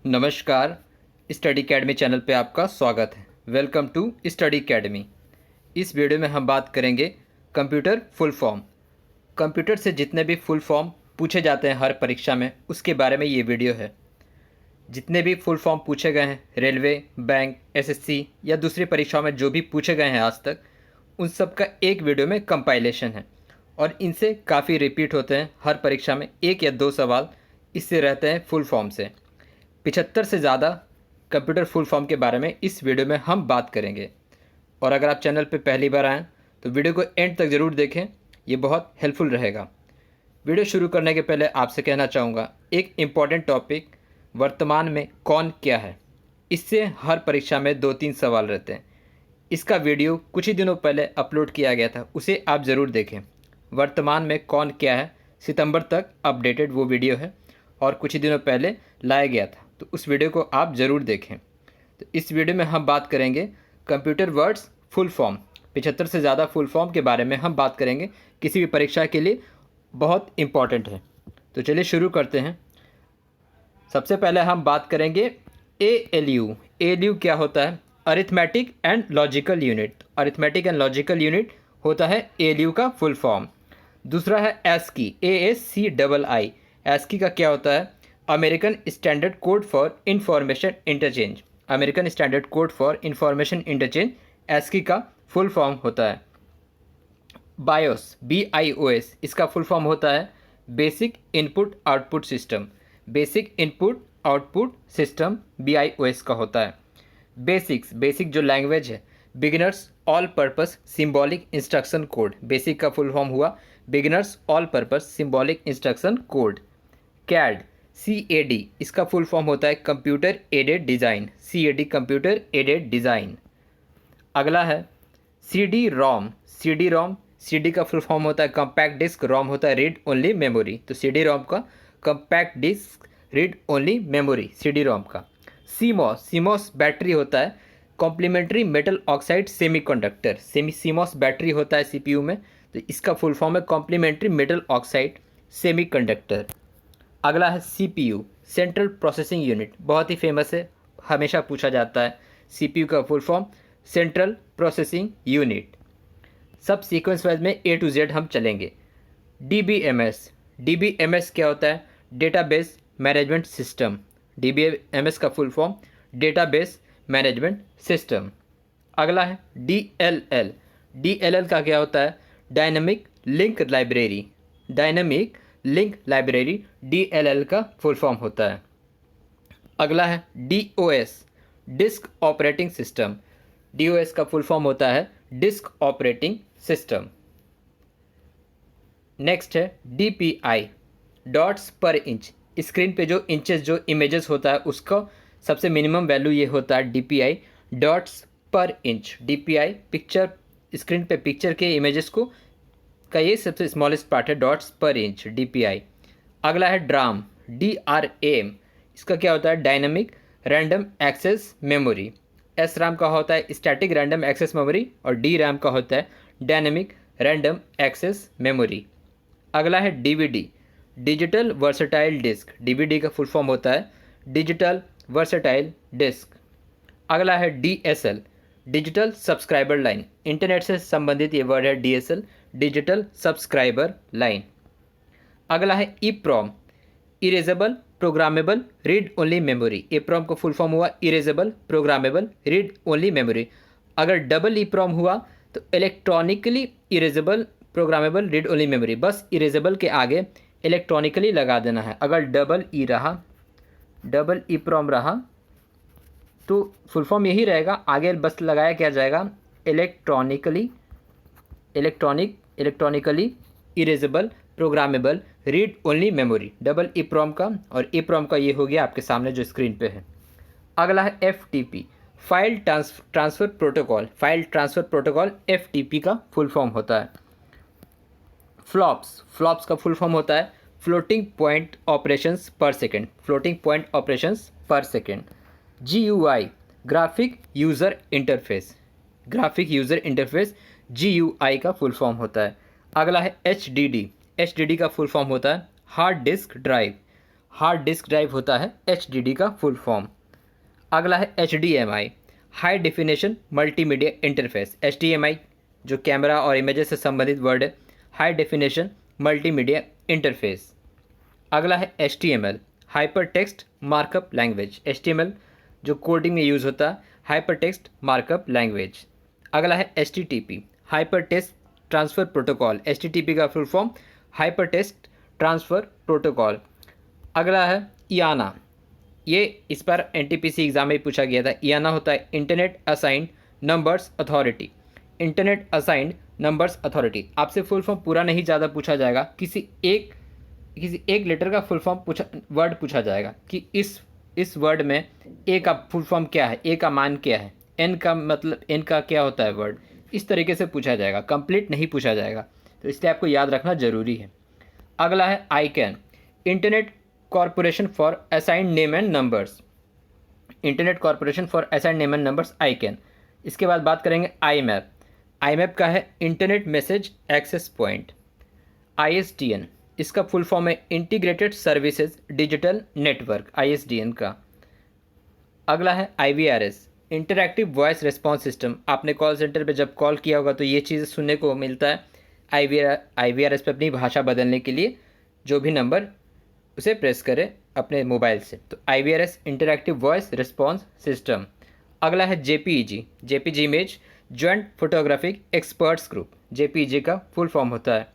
नमस्कार। Study academy channel पे आपका स्वागत है। Welcome to study academy. इस वीडियो में हम बात करेंगे कंप्यूटर फुल फॉर्म। कंप्यूटर से जितने भी फुल फॉर्म पूछे जाते हैं हर परीक्षा में, उसके बारे में ये वीडियो है। जितने भी फुल फॉर्म पूछे गए हैं रेलवे, बैंक, एसएससी या दूसरी परीक्षाओं में जो भी पूछे गए हैं आज तक, उन सब का एक वीडियो में कंपाइलेशन है और इनसे काफ़ी रिपीट होते हैं। हर परीक्षा में एक या दो सवाल इससे रहते हैं फुल फॉर्म से। 75 से ज़्यादा कंप्यूटर फुल फॉर्म के बारे में इस वीडियो में हम बात करेंगे। और अगर आप चैनल पर पहली बार आएँ तो वीडियो को एंड तक ज़रूर देखें, ये बहुत हेल्पफुल रहेगा। वीडियो शुरू करने के पहले आपसे कहना चाहूँगा, एक इम्पॉर्टेंट टॉपिक, वर्तमान में कौन क्या है, इससे हर परीक्षा में 2-3 सवाल रहते हैं। इसका वीडियो कुछ ही दिनों पहले अपलोड किया गया था, उसे आप ज़रूर देखें। वर्तमान में कौन क्या है, सितंबर तक अपडेटेड वो वीडियो है और कुछ ही दिनों पहले लाया गया था, तो उस वीडियो को आप ज़रूर देखें। तो इस वीडियो में हम बात करेंगे कंप्यूटर वर्ड्स फुल फॉर्म। 75 से ज़्यादा फुल फॉर्म के बारे में हम बात करेंगे, किसी भी परीक्षा के लिए बहुत इम्पॉर्टेंट है। तो चलिए शुरू करते हैं। सबसे पहले हम बात करेंगे ALU। ALU क्या होता है? Arithmetic and logical unit. Arithmetic and logical unit होता है ALU का फुल फॉर्म। दूसरा है ASCII, ASCII। ASCII का क्या होता है? American standard code for information interchange. American standard code for information interchange ASCII का फुल फॉर्म होता है। BIOS, BIOS, इसका फुल फॉर्म होता है basic input output system. Basic input output system BIOS का होता है। बेसिक जो लैंग्वेज है, beginners all purpose symbolic instruction code. Basic का फुल फॉर्म हुआ beginners all purpose symbolic instruction code. CAD, इसका फुल फॉर्म होता है computer aided design. CAD computer aided design. अगला है CD-ROM। CD का फुल फॉर्म होता है कॉम्पैक्ट डिस्क, ROM होता है रीड ओनली मेमोरी। तो CD-ROM का compact disc read only memory CD-ROM का। CMOS बैटरी होता है complementary metal oxide semiconductor. CMOS battery होता है CPU में, तो इसका फुल फॉर्म है कॉम्प्लीमेंट्री मेटल ऑक्साइड सेमीकंडक्टर। अगला है CPU, सेंट्रल प्रोसेसिंग यूनिट। बहुत ही फेमस है, हमेशा पूछा जाता है। CPU का full form central processing unit. सब सीक्वेंस वाइज में A to Z हम चलेंगे। DBMS क्या होता है? Database management system. DBMS का full form database management system. अगला है DLL का क्या होता है? Dynamic link library. Dynamic link library DLL का फुल फॉर्म होता है। अगला है DOS, disk operating system. DOS का फुल फॉर्म होता है डिस्क ऑपरेटिंग सिस्टम। नेक्स्ट है DPI, dots per inch. Screen पे जो इंचेस, जो इमेजेस होता है, उसका सबसे मिनिमम वैल्यू ये होता है DPI, dots per inch. DPI picture, screen पे पिक्चर के इमेजेस को का ये सबसे स्मॉलेस्ट पार्ट है, डॉट्स पर इंच DPI। अगला है DRAM। इसका क्या होता है? Dynamic random access memory. SRAM का होता है स्टैटिक रैंडम एक्सेस मेमोरी और DRAM का होता है डायनामिक रैंडम एक्सेस मेमोरी। अगला है DVD, digital versatile disc. DVD का फुल फॉर्म होता है डिजिटल वर्सेटाइल डिस्क। अगला है DSL, digital subscriber line. Internet से संबंधित ये वर्ड है DSL, डिजिटल सब्सक्राइबर लाइन। अगला है EPROM, erasable programmable read only memory. EPROM का फुल फॉर्म हुआ erasable programmable read only memory. अगर डबल EPROM हुआ तो electronically erasable programmable read only memory. बस इरेजेबल के आगे इलेक्ट्रॉनिकली लगा देना है। अगर डबल EPROM रहा तो फुल फॉर्म यही रहेगा, आगे बस लगाया क्या जाएगा? Electronically erasable programmable read only memory. Double EPROM का, और EPROM का ये हो गया आपके सामने जो स्क्रीन पे है। अगला है FTP, file transfer protocol. File transfer protocol FTP का फुल फॉर्म होता है। फ्लॉप्स का फुल फॉर्म होता है फ्लोटिंग पॉइंट ऑपरेशंस पर सेकेंड। फ्लोटिंग पॉइंट ऑपरेशंस पर second. GUI, graphic user interface. Graphic user interface GUI का फुल फॉर्म होता है। अगला है HDD का फुल फॉर्म होता है hard disk drive. Hard disk drive होता है HDD का फुल फॉर्म। अगला है HDMI, high definition multimedia interface. HDMI जो कैमरा और इमेजेस से संबंधित वर्ड है, हाई डेफिनेशन मल्टीमीडिया इंटरफेस। अगला है HTML, hyper text markup language. HTML जो कोडिंग में यूज़ होता है, हाइपर टेक्स्ट मार्कअप लैंग्वेज। अगला है HTTP, hyper text transfer protocol. HTTP का full form hyper text transfer protocol. अगला है IANA, ये इस बार NTPC एग्ज़ाम में पूछा गया था। IANA होता है internet assigned numbers authority. Internet assigned numbers authority. आपसे फुल फॉर्म पूरा नहीं ज़्यादा पूछा जाएगा, किसी एक लेटर का फुल फॉर्म वर्ड पूछा जाएगा कि इस वर्ड में ए का फुल फॉर्म क्या है, ए का मान क्या है, एन का मतलब एन का क्या होता है वर्ड, इस तरीके से पूछा जाएगा, कंप्लीट नहीं पूछा जाएगा, तो इसलिए आपको याद रखना ज़रूरी है। अगला है ICANN, internet corporation for assigned name and numbers. Internet corporation for assigned name and numbers ICANN। इसके बाद बात करेंगे IMAP। IMAP का है internet message access point. ISDN, इसका फुल फॉर्म है integrated services digital network, ISDN का। अगला है IVRS, interactive voice response system. आपने कॉल सेंटर पे जब कॉल किया होगा तो ये चीज़ सुनने को मिलता है। IVRS पे अपनी भाषा बदलने के लिए जो भी नंबर उसे प्रेस करें अपने मोबाइल से, तो IVRS interactive voice response system. अगला है JPEG image joint photographic experts group. JPEG का फुल फॉर्म होता है।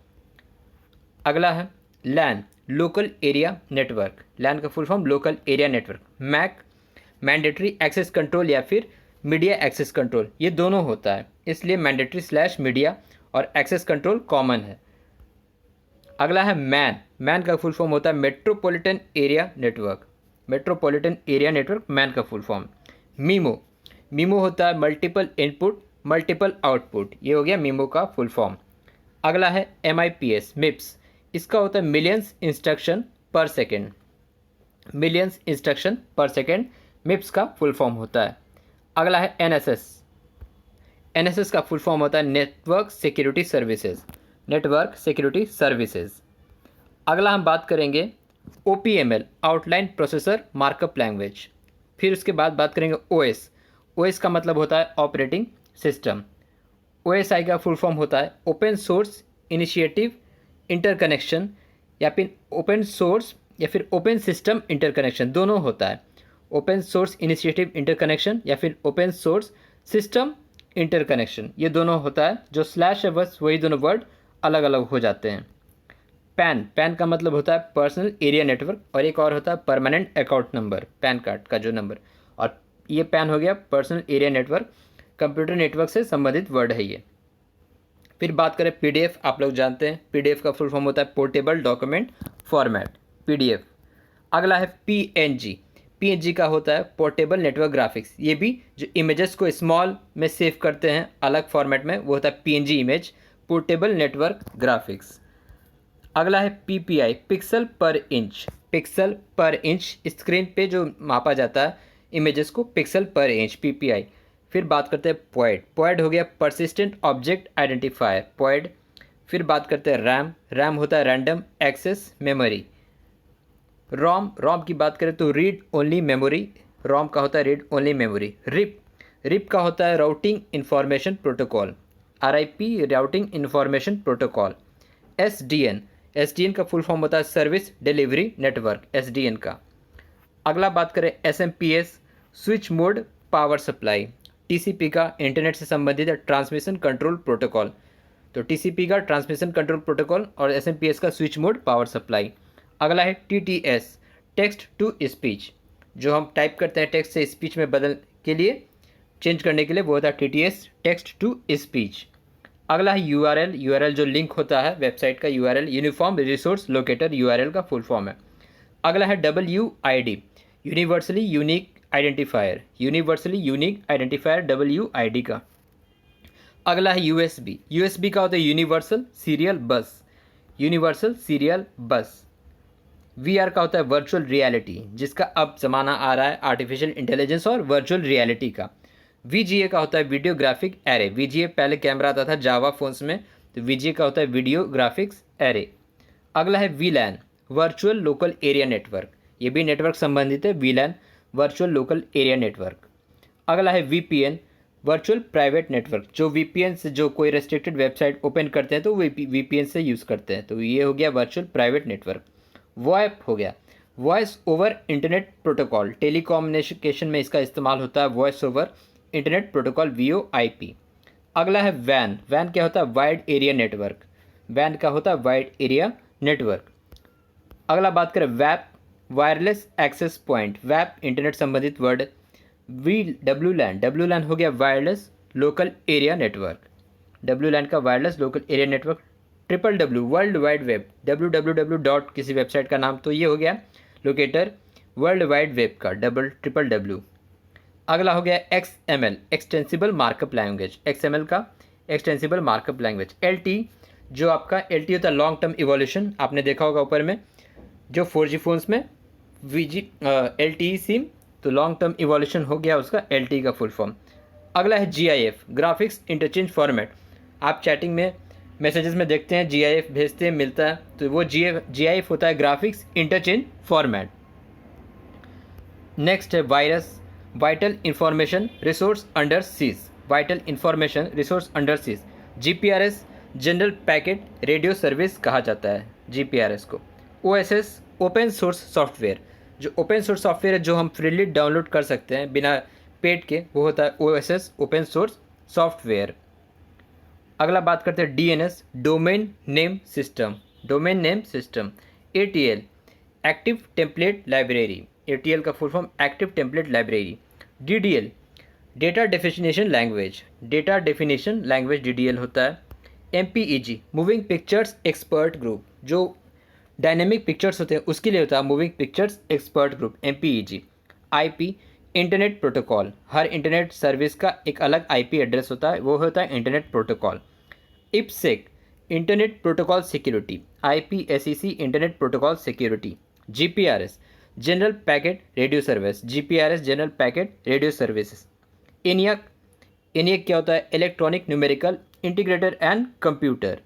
अगला है LAN, local area network. LAN का full form local area network. MAC, mandatory access control या फिर मीडिया एक्सेस कंट्रोल, ये दोनों होता है, इसलिए मैंडेटरी / मीडिया और एक्सेस कंट्रोल कॉमन है। अगला है मैन का फुल फॉर्म होता है metropolitan area network. Metropolitan area network man का फुल फॉर्म। मीमो होता है मल्टीपल इनपुट मल्टीपल आउटपुट, ये हो गया मीमो का फुल फॉर्म। अगला है MIPS, इसका होता है मिलियंस इंस्ट्रक्शन पर सेकेंड। मिलियंस इंस्ट्रक्शन पर सेकेंड MIPS का फुल फॉर्म होता है। अगला है NSS का फुल फॉर्म होता है network security services. Network security services. अगला हम बात करेंगे OPML, outline processor markup language. फिर उसके बाद बात करेंगे OS का मतलब होता है ऑपरेटिंग सिस्टम। OSI का फुल फॉर्म होता है ओपन सोर्स इनिशिएटिव इंटरकनेक्शन, या फिर ओपन सोर्स या फिर ओपन सिस्टम इंटरकनेक्शन, दोनों होता है। ओपन सोर्स इनिशिएटिव इंटरकनेक्शन या फिर ओपन सोर्स सिस्टम इंटरकनेक्शन, ये दोनों होता है। जो स्लैश है बस वही दोनों वर्ड अलग अलग हो जाते हैं। पैन का मतलब होता है पर्सनल एरिया नेटवर्क, और एक और होता है permanent account number, pan card का जो नंबर, और ये पैन हो गया personal area network, computer network से संबंधित वर्ड है ये। फिर बात करें PDF, आप लोग जानते हैं PDF का फुल फॉर्म होता है पोर्टेबल डॉक्यूमेंट फॉर्मेट, PDF। अगला है PNG का होता है पोर्टेबल नेटवर्क ग्राफिक्स। ये भी जो इमेजेस को स्मॉल में सेव करते हैं अलग फॉर्मेट में, वो होता है PNG image, portable network graphics. अगला है PPI, पिक्सल पर इंच, स्क्रीन पे जो मापा जाता है इमेजेस को पिक्सल पर इंच, PPI। फिर बात करते हैं POID हो गया परसिस्टेंट ऑब्जेक्ट आइडेंटिफायर, POID। फिर बात करते हैं रैम होता है रैंडम एक्सेस मेमोरी। ROM की बात करें तो रीड ओनली मेमोरी, ROM का होता है रीड ओनली मेमोरी। RIP का होता है routing information protocol, RIP routing information protocol. SDN का फुल फॉर्म होता है सर्विस डिलीवरी नेटवर्क, SDN का। अगला बात करें SMPS, switch mode power supply. TCP का इंटरनेट से संबंधित है ट्रांसमिशन कंट्रोल प्रोटोकॉल, तो TCP का ट्रांसमिशन कंट्रोल प्रोटोकॉल और SMPS का स्विच मोड पावर सप्लाई। अगला है TTS, टेक्स्ट टू स्पीच, जो हम टाइप करते हैं टेक्स्ट से स्पीच में बदल के लिए चेंज करने के लिए, वो होता है TTS, टेक्स्ट टू स्पीच। अगला है URL जो लिंक होता है वेबसाइट का, URL uniform resource locator, URL का फुल फॉर्म है। अगला है WID, universally unique identifier, WID का। अगला है USB का होता है यूनिवर्सल सीरियल बस। VR का होता है वर्चुअल रियलिटी, जिसका अब ज़माना आ रहा है आर्टिफिशियल इंटेलिजेंस और वर्चुअल रियलिटी का। VGA का होता है वीडियो ग्राफिक एरे, VGA पहले कैमरा आता था जावा फोन्स में, तो VGA का होता है वीडियो ग्राफिक्स एरे। अगला है VLAN, virtual local area network, ये भी नेटवर्क संबंधित है, वीलैन वर्चुअल लोकल एरिया नेटवर्क। अगला है वीपीएन वर्चुअल प्राइवेट नेटवर्क। जो वीपीएन से जो कोई रेस्ट्रिक्टेड वेबसाइट ओपन करते हैं तो वो वीपीएन से यूज़ करते हैं, तो ये हो गया वर्चुअल प्राइवेट नेटवर्क। वॉइप हो गया voice over internet protocol, telecommunication में इसका इस्तेमाल होता है voice over internet protocol VoIP। अगला है वैन। वैन क्या होता है? Wide area network. वैन का होता है वाइड एरिया नेटवर्क। अगला बात करें वैप वायरलेस एक्सेस पॉइंट। वैप इंटरनेट संबंधित वर्ड। WLAN हो गया wireless local area network. WLAN का wireless local area network. WWW world wide web, www dot किसी वेबसाइट का नाम, तो ये हो गया लोकेटर वर्ल्ड वाइड वेब का WWW। अगला हो गया XML extensible markup language. XML का एक्सटेंसिबल मार्कअप लैंग्वेज। LT जो आपका LT होता है लॉन्ग टर्म इवोल्यूशन, आपने देखा होगा ऊपर में जो 4G फोन्स में LTE सिम, तो लॉन्ग टर्म इवोल्यूशन हो गया उसका LTE का फुल फॉर्म। अगला है GIF ग्राफिक्स इंटरचेंज फॉर्मेट। आप चैटिंग में मैसेजेस में देखते हैं GIF भेजते हैं, मिलता है, तो वो GIF होता है ग्राफिक्स इंटरचेंज फॉर्मेट। नेक्स्ट है virus vital information resource under seize. Vital information resource under seize GPRS general packet radio service कहा जाता है GPRS को। OSS open source software. जो ओपन सोर्स सॉफ्टवेयर है जो हम फ्रीली डाउनलोड कर सकते हैं बिना पेड के, वो होता है OSS ओपन सोर्स सॉफ्टवेयर। अगला बात करते हैं DNS domain name system. Domain name system. ATL active template library. ATL का full form active template library. DDL data definition language. Data definition language DDL होता है। MPEG moving pictures expert group. जो dynamic pictures होते हैं उसके लिए होता है moving pictures expert group MPEG। IP internet protocol. हर इंटरनेट सर्विस का एक अलग IP एड्रेस होता है, वो होता है internet protocol. IPsec internet protocol security. IPSEC internet protocol security. GPRS general packet radio service. GPRS general packet radio services. ENIAC क्या होता है? Electronic numerical integrator and computer.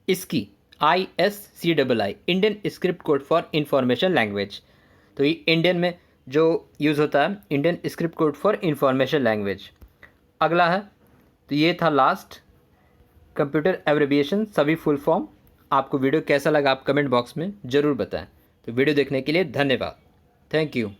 इसकी ISCII Indian script code for information language. तो ये Indian में जो use होता है Indian script code for information language. अगला है, तो ये था लास्ट कंप्यूटर एब्रिविएशन सभी फुल फॉर्म। आपको वीडियो कैसा लगा आप कमेंट बॉक्स में ज़रूर बताएं। तो वीडियो देखने के लिए धन्यवाद। Thank you.